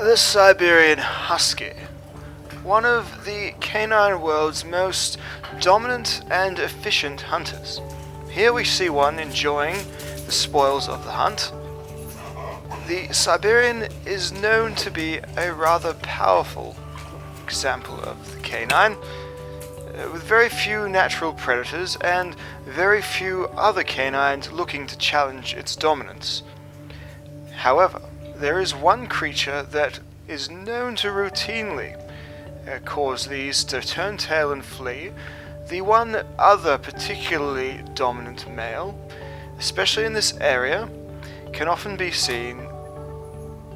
The Siberian Husky, one of the canine world's most dominant and efficient hunters. Here we see one enjoying the spoils of the hunt. The Siberian is known to be a rather powerful example of the canine, with very few natural predators and very few other canines looking to challenge its dominance. However, there is one creature that is known to routinely cause these to turn tail and flee. The one other particularly dominant male, especially in this area, can often be seen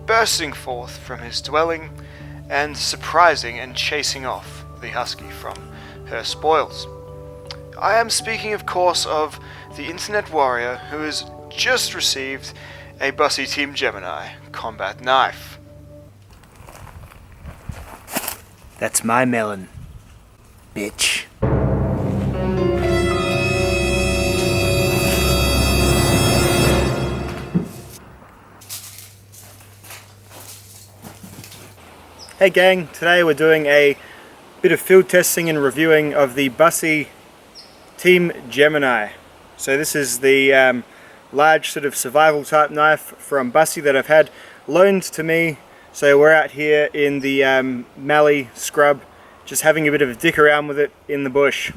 bursting forth from his dwelling and surprising and chasing off the husky from her spoils. I am speaking, of course, of the internet warrior who has just received a Busse Team Gemini combat knife. That's my melon, bitch. Hey gang, today we're doing a bit of field testing and reviewing of the Busse Team Gemini. So this is the large sort of survival type knife from Busse that I've had loaned to me. So we're out here in the mallee scrub, just having a bit of a dick around with it in the bush.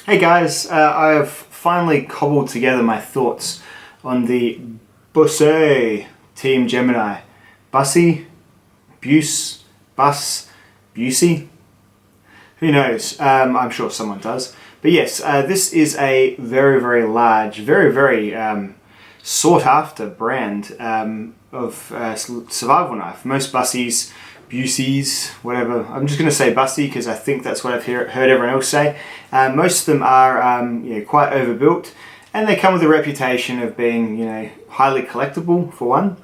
Hey guys, I have finally cobbled together my thoughts on the Busse Team Gemini. Busse? Busse? Busse? Who knows? I'm sure someone does. But yes, this is a very, very large, very sought after brand of survival knife. Most Busses, Busses, whatever. I'm just going to say Busse because I think that's what I've heard everyone else say. Most of them are quite overbuilt, and they come with a reputation of being highly collectible for one,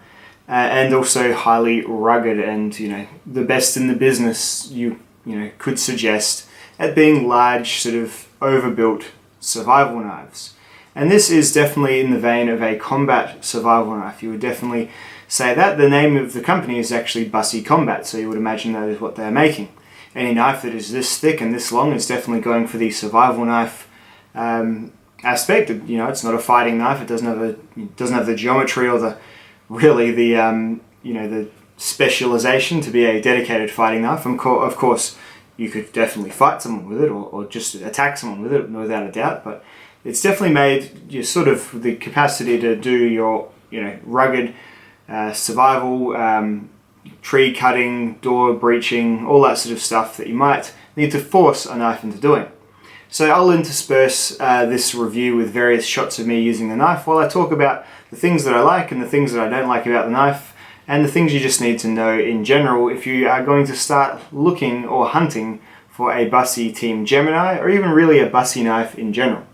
and also highly rugged and the best in the business you could suggest at being large sort of overbuilt survival knives. And this is definitely in the vein of a combat survival knife. You would definitely say that. The name of the company is actually Busse Combat, so you would imagine that is what they're making. Any knife that is this thick and this long is definitely going for the survival knife aspect. It's not a fighting knife. It doesn't have the geometry or the specialization to be a dedicated fighting knife. Of course, you could definitely fight someone with it or just attack someone with it, without a doubt. But it's definitely made sort of the capacity to do your rugged survival, tree cutting, door breaching, all that sort of stuff that you might need to force a knife into doing. So I'll intersperse this review with various shots of me using the knife while I talk about the things that I like and the things that I don't like about the knife, and the things you just need to know in general if you are going to start looking or hunting for a Busse Team Gemini, or even really a Busse knife in general.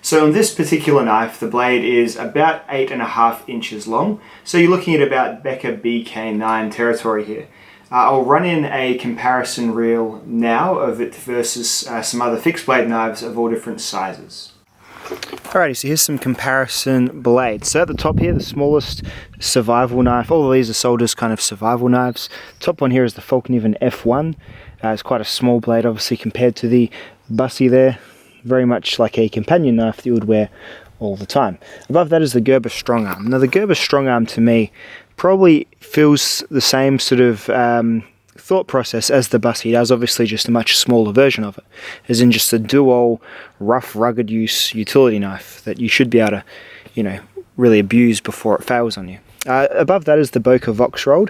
So on this particular knife, the blade is about 8.5 inches long. So you're looking at about Becker BK9 territory here. I'll run in a comparison reel now of it versus some other fixed blade knives of all different sizes. Alrighty, so here's some comparison blades. So at the top here, the smallest survival knife. All of these are sold as kind of survival knives. Top one here is the Falkniven F1. It's quite a small blade, obviously, compared to the Busse there. Very much like a companion knife that you would wear all the time. Above that is the Gerber Strongarm. Now the Gerber Strongarm to me probably feels the same sort of thought process as the Busse does, obviously just a much smaller version of it, as in just a dual rough rugged use utility knife that you should be able to, you know, really abuse before it fails on you. Above that is the Boca Voxrold.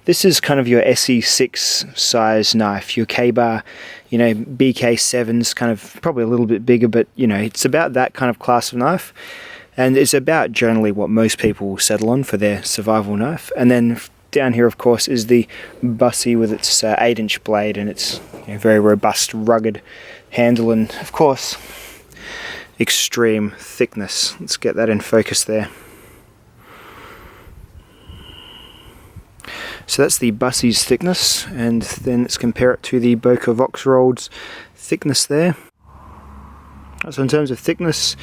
This is kind of your SE6 size knife, your K-bar, you know, BK7's kind of probably a little bit bigger, but you know, it's about that kind of class of knife. And it's about generally what most people will settle on for their survival knife. And then down here, of course, is the Busse with its 8-inch blade and its, you know, very robust, rugged handle, and of course, extreme thickness. Let's get that in focus there. So that's the Busse's thickness, and then let's compare it to the Boca Voxrold's thickness there. So in terms of thickness,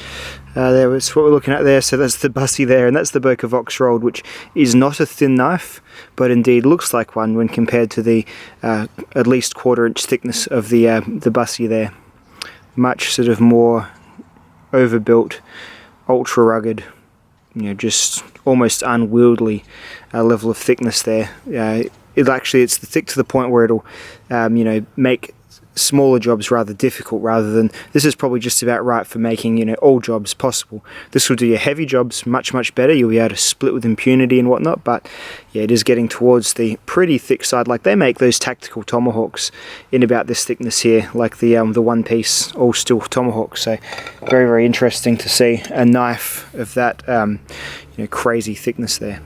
there was what we're looking at there. So that's the Busse there, and that's the Boca Voxrold, which is not a thin knife, but indeed looks like one when compared to the at least 1/4-inch thickness of the Busse there. Much sort of more overbuilt, ultra rugged, you know, just almost unwieldy level of thickness there. It's thick to the point where it'll, you know, make smaller jobs rather difficult, rather than this is probably just about right for making, you know, all jobs possible. This will do your heavy jobs much better. You'll be able to split with impunity and whatnot, but yeah, it is getting towards the pretty thick side. Like they make those tactical tomahawks in about this thickness here, like the one-piece all steel tomahawk. So very interesting to see a knife of that you know, crazy thickness there.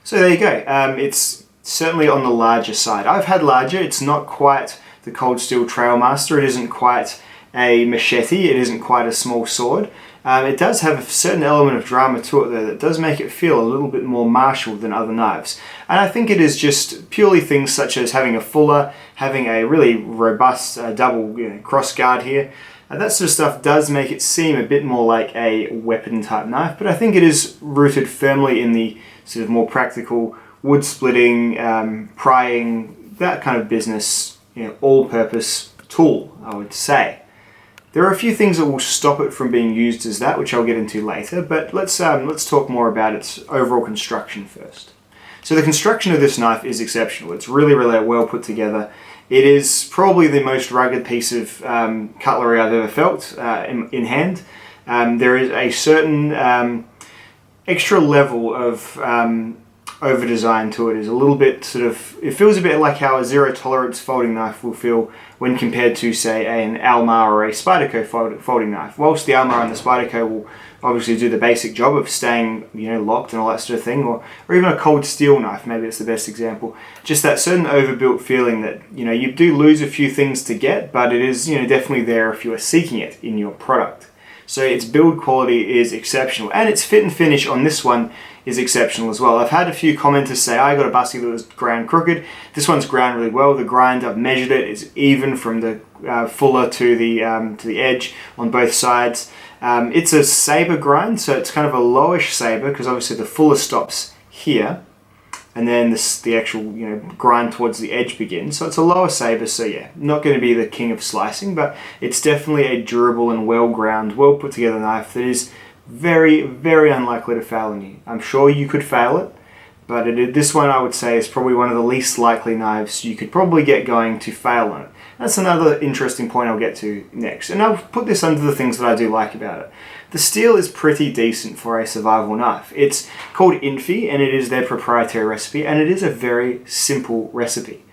So there you go. It's certainly on the larger side. I've had larger. It's not quite the Cold Steel Trailmaster. It isn't quite a machete. It isn't quite a small sword. It does have a certain element of drama to it though that does make it feel a little bit more martial than other knives. And I think it is just purely things such as having a fuller, having a really robust double, you know, cross guard here. That sort of stuff does make it seem a bit more like a weapon type knife, but I think it is rooted firmly in the sort of more practical wood splitting, prying, that kind of business, you know, all-purpose tool, I would say. There are a few things that will stop it from being used as that, which I'll get into later, but let's talk more about its overall construction first. So the construction of this knife is exceptional. It's really well put together. It is probably the most rugged piece of cutlery I've ever felt in hand. There is a certain extra level of over design to it. Is a little bit sort of, it feels a bit like how a zero tolerance folding knife will feel when compared to, say, an Almar or a Spyderco folding knife. Whilst the Almar and the Spyderco will obviously do the basic job of staying, you know, locked and all that sort of thing, or even a cold steel knife, maybe it's the best example. Just that certain overbuilt feeling that, you know, you do lose a few things to get, but it is, you know, definitely there if you are seeking it in your product. So its build quality is exceptional, and its fit and finish on this one is exceptional as well. I've had a few commenters say, I got a Busse that was ground crooked. This one's ground really well. The grind, I've measured it, is even from the fuller to the edge on both sides. It's a saber grind, so it's kind of a lowish saber because obviously the fuller stops here, and then the actual, you know, grind towards the edge begins. So it's a lower saber, so yeah, not going to be the king of slicing, but it's definitely a durable and well ground, well put together knife that is very unlikely to fail on you. I'm sure you could fail it, but this one I would say is probably one of the least likely knives you could probably get going to fail on it. That's another interesting point I'll get to next, and I'll put this under the things that I do like about it. The steel is pretty decent for a survival knife. It's called Infi, and it is their proprietary recipe, and it is a very simple recipe.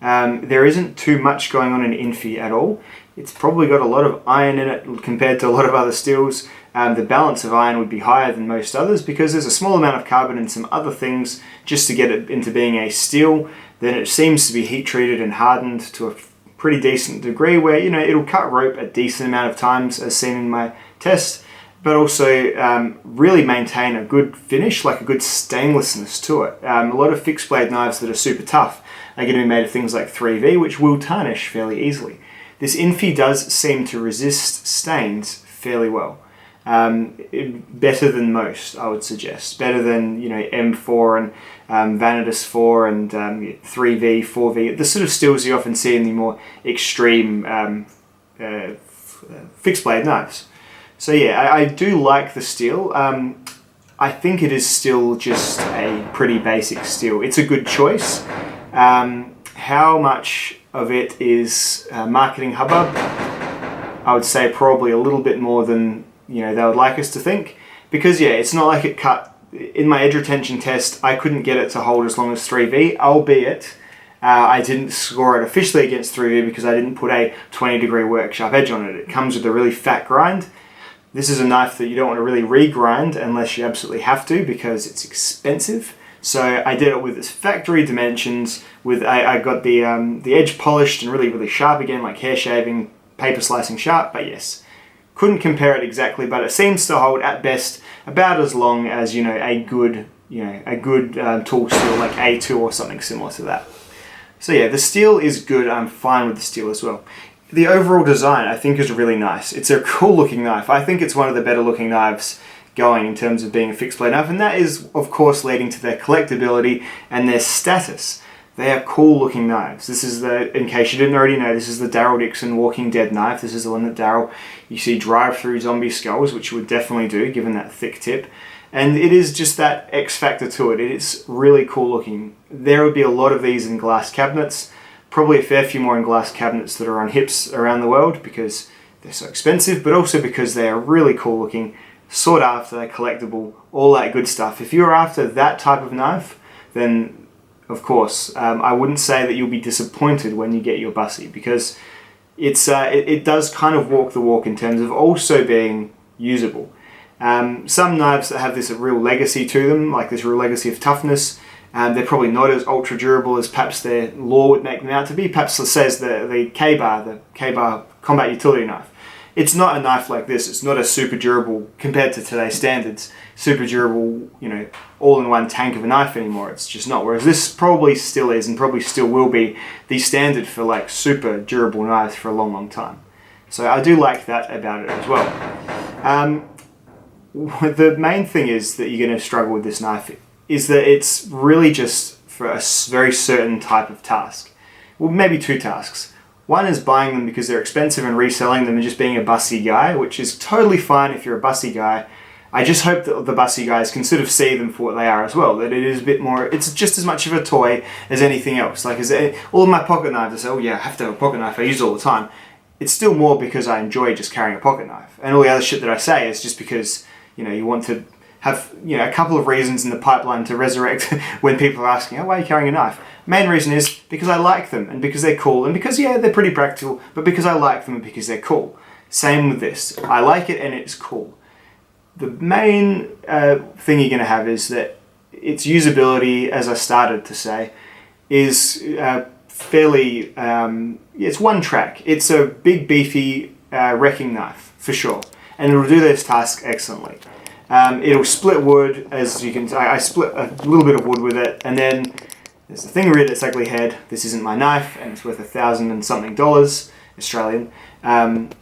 There isn't too much going on in Infi at all. It's probably got a lot of iron in it compared to a lot of other steels. The balance of iron would be higher than most others because there's a small amount of carbon and some other things just to get it into being a steel. Then it seems to be heat treated and hardened to a pretty decent degree where, you know, it'll cut rope a decent amount of times as seen in my test, but also really maintain a good finish, like a good stainlessness to it. A lot of fixed blade knives that are super tough are going to be made of things like 3V, which will tarnish fairly easily. This Infi does seem to resist stains fairly well. Better than most, I would suggest. Better than, you know, M4 and Vanitas 4 and 3V, 4V, the sort of steels you often see in the more extreme fixed blade knives. So yeah, I do like the steel. I think it is still just a pretty basic steel. It's a good choice. How much of it is marketing hubbub? I would say probably a little bit more than they would like us to think, because it's not like it cut. In my edge retention test, I couldn't get it to hold as long as 3V, albeit I didn't score it officially against 3V because I didn't put a 20-degree work sharp edge on it. It comes with a really fat grind. This is a knife that you don't want to really regrind unless you absolutely have to, because it's expensive. So I did it with its factory dimensions. I got the edge polished and really, really sharp again, like hair shaving, paper slicing sharp. But yes, couldn't compare it exactly, but it seems to hold at best about as long as a good tool steel like A2 or something similar to that. So yeah, the steel is good. I'm fine with the steel as well. The overall design I think is really nice. It's a cool looking knife. I think it's one of the better looking knives going in terms of being a fixed blade knife, and that is of course leading to their collectability and their status. They are cool looking knives. This is in case you didn't already know, this is the Daryl Dixon Walking Dead knife. This is the one that Daryl, you see drive through zombie skulls, which you would definitely do given that thick tip. And it is just that X factor to it. It's really cool looking. There would be a lot of these in glass cabinets, probably a fair few more in glass cabinets that are on hips around the world because they're so expensive, but also because they are really cool looking, sought after, collectible, all that good stuff. If you're after that type of knife, then of course, I wouldn't say that you'll be disappointed when you get your Busse, because it does kind of walk the walk in terms of also being usable. Some knives that have this real legacy to them, like this real legacy of toughness, they're probably not as ultra durable as perhaps their lore would make them out to be. Perhaps it says the K-Bar combat utility knife. It's not a knife like this. It's not a super durable, compared to today's standards, super durable, all-in-one tank of a knife anymore. It's just not. Whereas this probably still is, and probably still will be, the standard for like super durable knives for a long, long time. So I do like that about it as well. The main thing is that you're going to struggle with this knife is that it's really just for a very certain type of task. Well, maybe two tasks. One is buying them because they're expensive and reselling them and just being a Busse guy, which is totally fine if you're a Busse guy. I just hope that the Busse guys can sort of see them for what they are as well, that it is a bit more, it's just as much of a toy as anything else. Like all of my pocket knives, I say, oh yeah, I have to have a pocket knife, I use it all the time. It's still more because I enjoy just carrying a pocket knife. And all the other shit that I say is just because, you want to have, a couple of reasons in the pipeline to resurrect when people are asking, oh, why are you carrying a knife? Main reason is because I like them and because they're cool and because, they're pretty practical, but because I like them and because they're cool. Same with this. I like it and it's cool. The main thing you're going to have is that its usability, as I started to say, is fairly, it's one track. It's a big, beefy wrecking knife, for sure. And it'll do this task excellently. It'll split wood, as you can. I split a little bit of wood with it, and then there's the thing with its ugly head. This isn't my knife, and it's worth $1,000 and something Australian.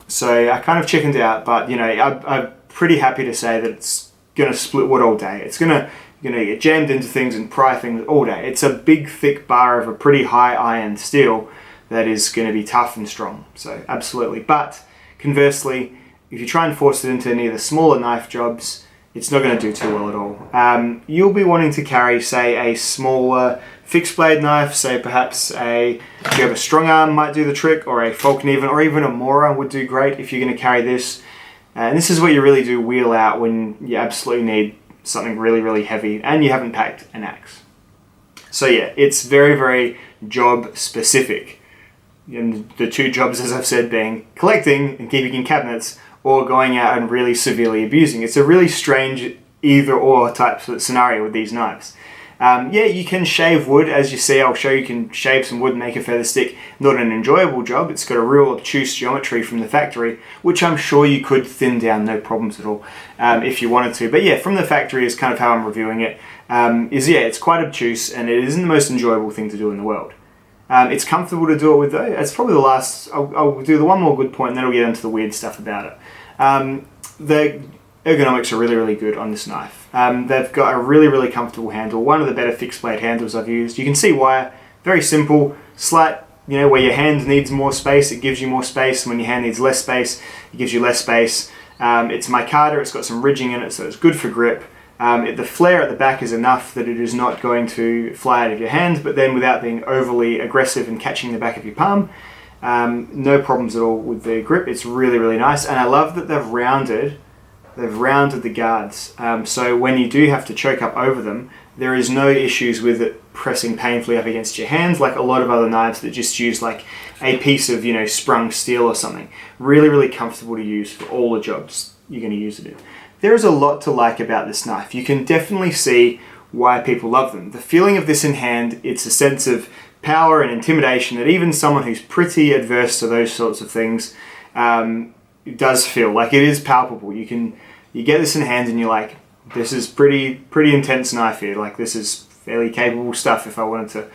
So I kind of chickened out, but I'm pretty happy to say that it's gonna split wood all day. It's gonna get jammed into things and pry things all day. It's a big, thick bar of a pretty high iron steel that is going to be tough and strong. So absolutely. But conversely, if you try and force it into any of the smaller knife jobs, it's not going to do too well at all. You'll be wanting to carry, say, a smaller fixed blade knife, say perhaps if you have a strong arm might do the trick, or a Falcon or even a Mora would do great if you're going to carry this. And this is what you really do wheel out when you absolutely need something really, really heavy and you haven't packed an axe. So yeah, it's very, very job specific. And the two jobs, as I've said, being collecting and keeping in cabinets, or going out and really severely abusing. It's a really strange either or type of scenario with these knives. Yeah, you can shave wood, as you see. I'll show you can shave some wood and make a feather stick. Not an enjoyable job. It's got a real obtuse geometry from the factory, which I'm sure you could thin down, no problems at all, if you wanted to. But yeah, from the factory is kind of how I'm reviewing it. It's quite obtuse and it isn't the most enjoyable thing to do in the world. It's comfortable to do it with though. It's probably the last, I'll do the one more good point and then I'll get into the weird stuff about it. The ergonomics are really, really good on this knife. They've got a really, really comfortable handle. One of the better fixed blade handles I've used. You can see why. Very simple, slight, where your hand needs more space, it gives you more space. When your hand needs less space, it gives you less space. It's micarta, it's got some ridging in it, so it's good for grip. The flare at the back is enough that it is not going to fly out of your hand, but then without being overly aggressive and catching the back of your palm. No problems at all with the grip. It's really, really nice. And I love that they've rounded the guards. So when you do have to choke up over them, there is no issues with it pressing painfully up against your hands like a lot of other knives that just use like a piece of, sprung steel or something. Really, really comfortable to use for all the jobs you're going to use it in. There is a lot to like about this knife. You can definitely see why people love them. The feeling of this in hand, it's a sense of power and intimidation that even someone who's pretty adverse to those sorts of things does feel. Like, it is palpable. You get this in hand and you're like, this is pretty intense knife here. Like, this is fairly capable stuff. If I wanted to,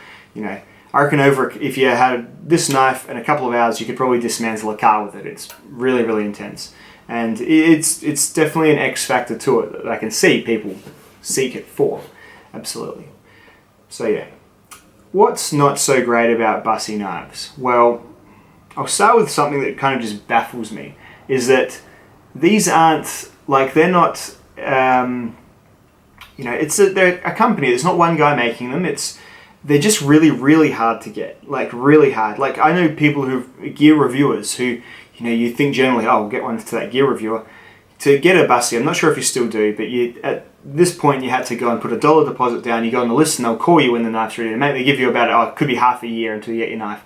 I reckon if you had this knife in a couple of hours, you could probably dismantle a car with it. It's really, really intense. And it's definitely an X factor to it that I can see people seek it for. Absolutely. So yeah. What's not so great about Busse knives? Well, I'll start with something that kind of just baffles me, is that these aren't, like, they're not, they're a company. There's not one guy making them. They're just really, really hard to get. Like, really hard. Like, I know people gear reviewers who, you think generally, oh, I'll get one to that gear reviewer. To get a Busse, I'm not sure if you still do, but at this point you had to go and put a $1 deposit down. You go on the list and they'll call you when the knife's ready to make. They give you about, it could be half a year until you get your knife.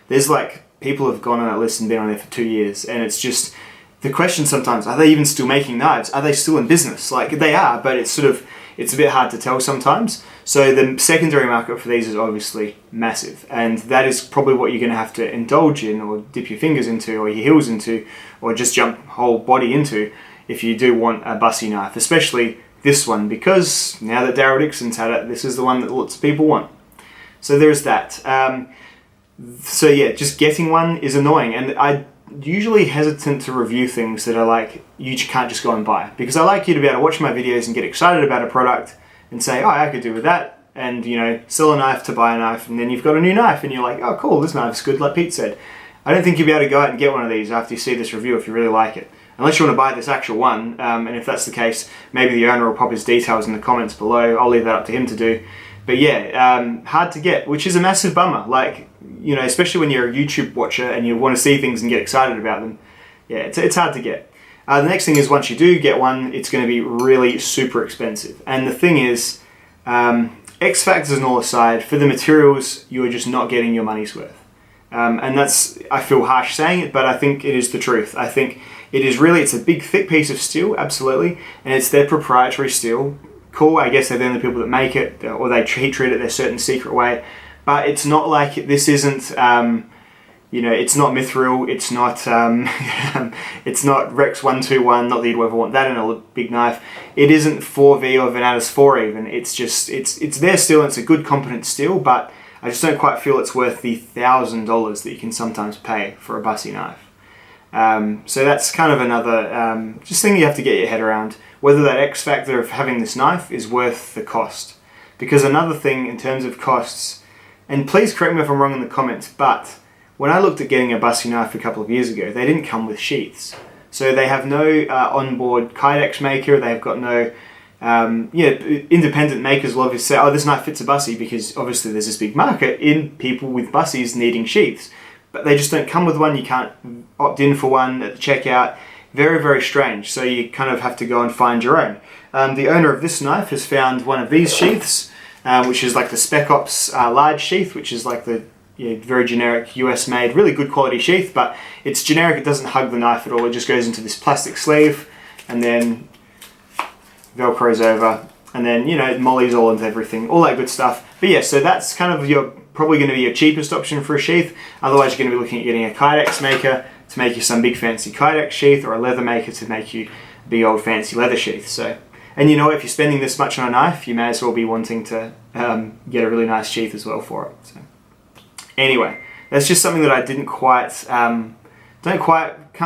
There's like, people have gone on that list and been on there for 2 years, and it's just, the question sometimes, are they even still making knives? Are they still in business? Like, they are, but it's a bit hard to tell sometimes. So the secondary market for these is obviously massive, and that is probably what you're going to have to indulge in, or dip your fingers into, or your heels into, or just jump whole body into if you do want a Busse knife, especially this one, because now that Daryl Dixon's had it, this is the one that lots of people want. So there's that. So yeah, just getting one is annoying, and I usually hesitant to review things that are like, you can't just go and buy, because I like you to be able to watch my videos and get excited about a product and say, oh, I could do with that, and sell a knife to buy a knife, and then you've got a new knife and you're like, oh cool, this knife's good, like Pete said. I don't think you'll be able to go out and get one of these after you see this review if you really like it, unless you want to buy this actual one, and if that's the case, maybe the owner will pop his details in the comments below. I'll leave that up to him to do. But yeah, hard to get, which is a massive bummer. Like, especially when you're a YouTube watcher and you want to see things and get excited about them. Yeah, it's hard to get. The next thing is, once you do get one, it's going to be really super expensive. And the thing is, X factors and all aside, for the materials, you are just not getting your money's worth. And that's, I feel harsh saying it, but I think it is the truth. I think it's a big thick piece of steel, absolutely, and it's their proprietary steel. Cool, I guess they're the only people that make it, or they treat it their certain secret way, but it's not like, this isn't, it's not Mithril, it's not, it's not Rex 121, not that you'd ever want that in a big knife. It isn't 4V or Venatus 4 even, it's just, it's their steel, and it's a good competent steel, but I just don't quite feel it's worth the $1,000 that you can sometimes pay for a Busse knife. So that's kind of another just thing you have to get your head around, whether that X factor of having this knife is worth the cost. Because another thing in terms of costs, and please correct me if I'm wrong in the comments, but when I looked at getting a Busse knife a couple of years ago, they didn't come with sheaths. So they have no onboard Kydex maker, they've got no, independent makers will obviously say, oh, this knife fits a Busse, because obviously there's this big market in people with Busses needing sheaths. But they just don't come with one, you can't opt in for one at the checkout. Very, very strange, so you kind of have to go and find your own. The owner of this knife has found one of these sheaths, which is like the Spec Ops large sheath, which is like the very generic US made, really good quality sheath, but it's generic, it doesn't hug the knife at all, it just goes into this plastic sleeve, and then Velcros over, and then, it mollies all into everything, all that good stuff. But yeah, so that's kind of probably going to be your cheapest option for a sheath. Otherwise, you're going to be looking at getting a Kydex maker to make you some big fancy Kydex sheath, or a leather maker to make you a big old fancy leather sheath. So, and if you're spending this much on a knife, you may as well be wanting to get a really nice sheath as well for it. So, anyway, that's just something that I can't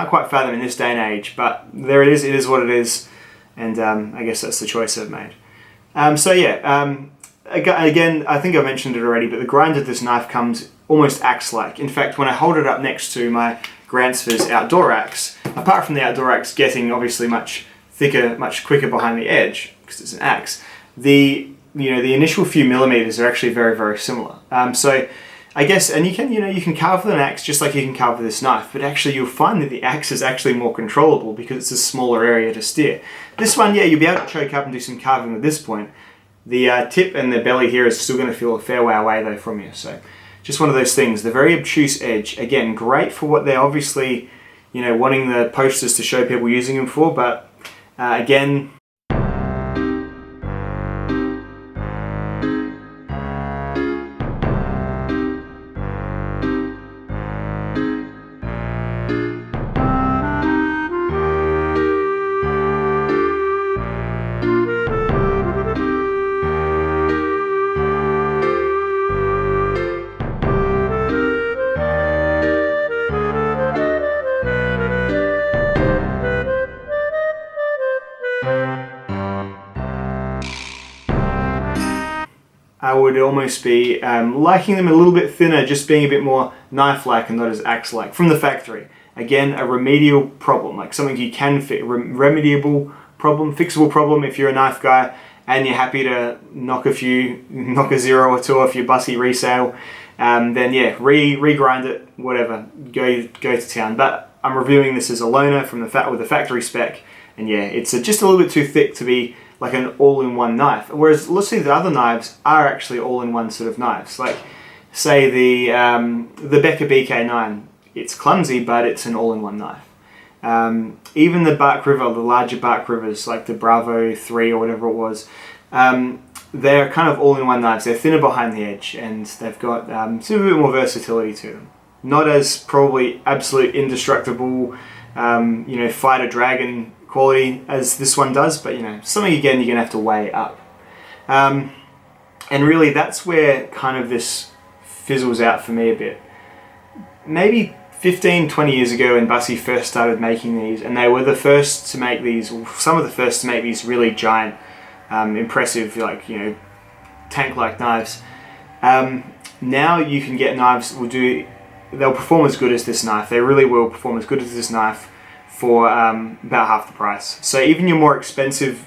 quite fathom in this day and age. But there it is. It is what it is, and I guess that's the choice I've made. Again, I think I mentioned it already, but the grind of this knife comes almost axe-like. In fact, when I hold it up next to my Grantsford's outdoor axe, apart from the outdoor axe getting obviously much thicker, much quicker behind the edge, because it's an axe, the initial few millimeters are actually very, very similar. So I guess, and you can carve with an axe just like you can carve with this knife, but actually you'll find that the axe is actually more controllable because it's a smaller area to steer. This one, yeah, you'll be able to choke up and do some carving at this point. The tip and the belly here is still going to feel a fair way away though from you, so just one of those things. The very obtuse edge, again, great for what they're obviously, wanting the posters to show people using them for, but again, I would almost be liking them a little bit thinner, just being a bit more knife-like and not as axe-like from the factory. Again, a remedial problem, like something you can fix, remediable problem, fixable problem if you're a knife guy and you're happy to knock a zero or two off your Busse resale, then yeah, regrind it, whatever, go to town. But I'm reviewing this as a loaner from with the factory spec, and yeah, it's just a little bit too thick to be like an all-in-one knife. Whereas let's see, the other knives are actually all-in-one sort of knives. Like say the Becker BK9, it's clumsy, but it's an all-in-one knife. Even the Bark River, the larger Bark Rivers, like the Bravo 3 or whatever it was, they're kind of all-in-one knives. They're thinner behind the edge, and they've got sort of a bit more versatility to them. Not as probably absolute indestructible, fight a dragon quality as this one does, but something again you're gonna have to weigh up. And really that's where kind of this fizzles out for me a bit. Maybe 15-20 years ago when Busse first started making these, and they were the first to make these, or some of the first to make these really giant, impressive, like tank-like knives. Now you can get knives they'll perform as good as this knife. They really will perform as good as this knife for about half the price. So even your more expensive,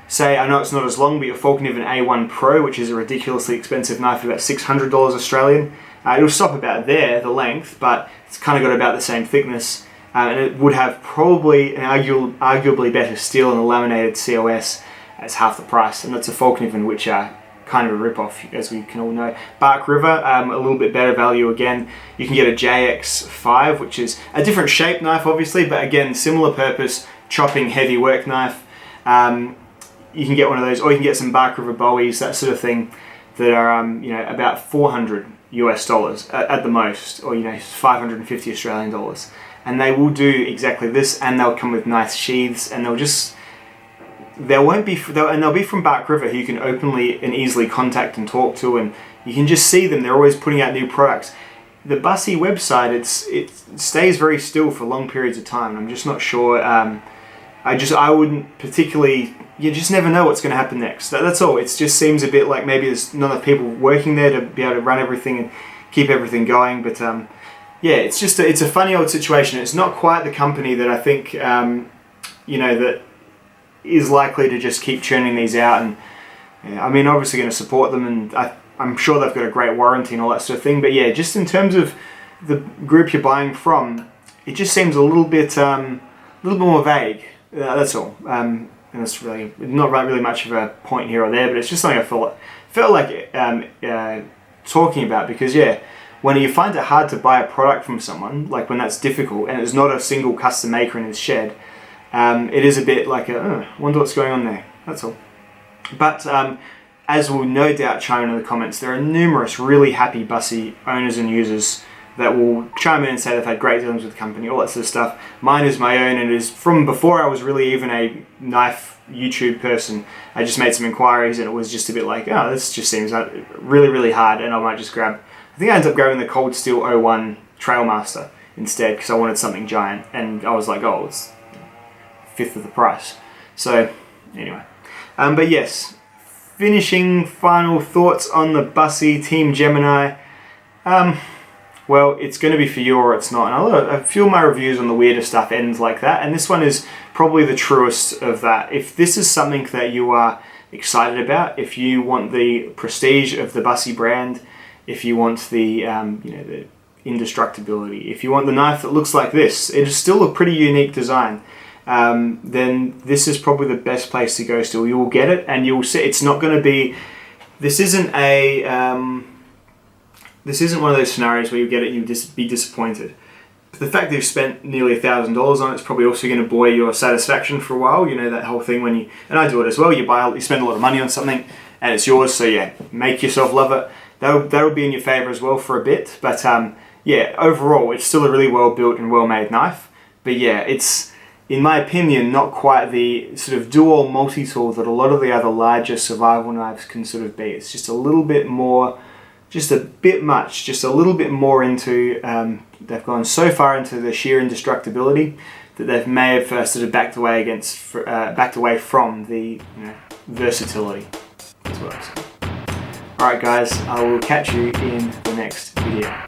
say, I know it's not as long, but your Falcon-Even A1 Pro, which is a ridiculously expensive knife, about $600 Australian, it'll stop about there, the length, but it's kind of got about the same thickness, and it would have probably an arguably better steel and a laminated COS as half the price, and that's a Falcon-Even, which are kind of a rip-off, as we can all know. Bark River, a little bit better value again. You can get a JX5, which is a different shape knife, obviously, but again, similar purpose, chopping heavy work knife. You can get one of those, or you can get some Bark River Bowies, that sort of thing, that are about $400 US at the most, or 550 Australian dollars, and they will do exactly this, and they'll come with nice sheaths, and they'll be from Bark River, who you can openly and easily contact and talk to, and you can just see them. They're always putting out new products. The Busse website, it stays very still for long periods of time, and I'm just not sure. I wouldn't particularly. You just never know what's going to happen next. That's all. It just seems a bit like maybe there's not enough people working there to be able to run everything and keep everything going. But yeah, it's a funny old situation. It's not quite the company that I think that is likely to just keep churning these out, and I mean, obviously going to support them, and I'm sure they've got a great warranty and all that sort of thing, but yeah, just in terms of the group you're buying from, it just seems a little bit more vague, that's all, and it's really not really much of a point here or there, but it's just something I felt like talking about, because yeah, when you find it hard to buy a product from someone, like when that's difficult, and it's not a single custom maker in his shed, it is a bit like wonder what's going on there, that's all. But as we'll no doubt chime in the comments, there are numerous really happy Busse owners and users that will chime in and say they've had great dealings with the company, all that sort of stuff. Mine is my own, and it is from before I was really even a knife YouTube person. I just made some inquiries, and it was just a bit like, this just seems really, really hard, and I might just I think I ended up grabbing the Cold Steel 01 Trailmaster instead, because I wanted something giant, and I was like, it's fifth of the price. So anyway, but yes, finishing final thoughts on the Busse Team Gemini. well, it's going to be for you or it's not. And a few of my reviews on the weirder stuff ends like that, and this one is probably the truest of that. If this is something that you are excited about, if you want the prestige of the Busse brand, if you want the the indestructibility, if you want the knife that looks like this, it is still a pretty unique design, then this is probably the best place to go still. You will get it and you'll see it's not going to be, this isn't one of those scenarios where you get it and you'll be disappointed. But the fact that you've spent nearly $1,000 on it is probably also going to buoy your satisfaction for a while. You know, that whole thing when you, and I do it as well, you spend a lot of money on something and it's yours, so yeah, make yourself love it. That'll be in your favor as well for a bit, but yeah, overall, it's still a really well-built and well-made knife. But yeah, it's, in my opinion, not quite the sort of dual multi-tool that a lot of the other larger survival knives can sort of be. It's just a little bit more, just a bit much, just a little bit more into, they've gone so far into the sheer indestructibility that they may have sort of backed away from the versatility. That's what I'm saying. Alright guys, I will catch you in the next video.